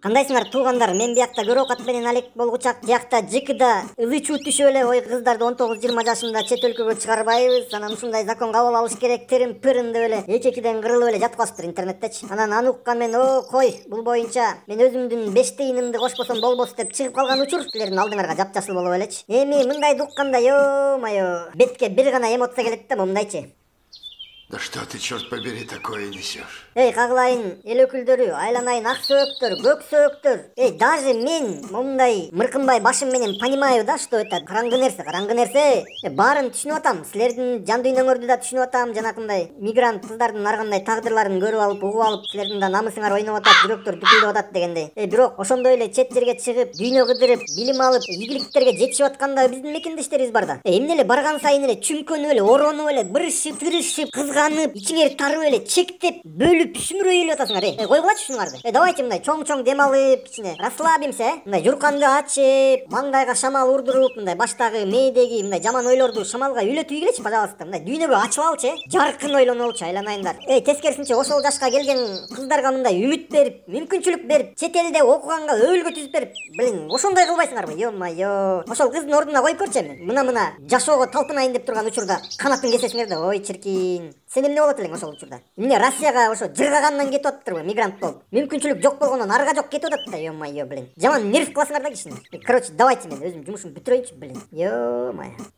Кандайсыңар туугандар, мен биякта көрө оокат менен алек болгучак, биякта ЖКда ылы чуу түшүп эле, ой кыздарды 19-20 жашында чет өлкөгө чыгарбайбыз, анан ушундай закон кабыл алыш керек, тирин пырын деп эле эки-экиден кырылып эле жатып калышыптыр интернеттечи. Анан аны уккан мен, о кой, бул боюнча мен өзүмдүн 5 тыйынымды кошпосом болбос деп чыгып калган учур силердин алдыңарга жапжасыл болуп элечи. Эми мындайды укканда, ё-моё, бетке бир гана эмоция келет да, момундайчы. Да что ты, черт побери, такое несешь? Эй, кагылайын эл өкүлдөрү, айланайын ак сөөктөр, көк сөөктөр. Эй, даже мен момундай мыркынбай башым менен понимаю да, что это караңгы нерсе. Баарын түшүнүп атам. Силердин жан дүйнөңөрдү да түшүнүп атам, жанакындай мигрант кыздардын ар кандай тагдырларын көрүп алып, угуп алып, силердин да намысыңар ойноп атат, жүрөктөр дүпүлдөп атат дегендей. Бирок ошондой эле чет жерге чыгып, дүйнө кыдырып, билим алып, ийгиликтерге жетишип атканда биздин мекендештерибиз бар да. Эмне эле барган сайын эле чүмкөнүп эле, оронуп эле, бырышып, тырышып, кызганып, ичиңер тарып эле, чектеп, бөлүп, сүмүрөй эле атасыңар. Койгулачы ушуңарды. Давайте мындай чоң-чоң дем алып, кичине расслабимся, мындай журканды ачып, маңдайга шамал урдуруп, мындай баштагы мээдеги мындай жаман ойлорду шамалга үйлөтүп ийгилечи, пожалуйста. Мындай дүйнөгө ачып алчы, жаркын ойлонуп алчы, айланайындар. Тескерисинче ошол жашка келген кыздарга мындай үмүт берип, мүмкүнчүлүк берип, чет элде окуганга өбөлгө түзүп берип, блин, ошондой кылбайсыңарбы? Ё-моё. Ошол кыздын ордуна коюп көрчү эми. Мына жашоого талпынайын деп турган учурда канатын кесесиңер да, ой чиркин. Сен эмне болот элең ошол учурда? Эмне Россияга ошо жыргагандан кетип атыптырбы, мигрант болуп? Мүмкүнчүлүк жок болгондон арга жок кетип атат да, ё-моё, блин. Жаман нерв кыласыңар да кишини. Короче, давайте мен өзүм жумушумду бүтүрөйүнчү, блин. Ё-моё.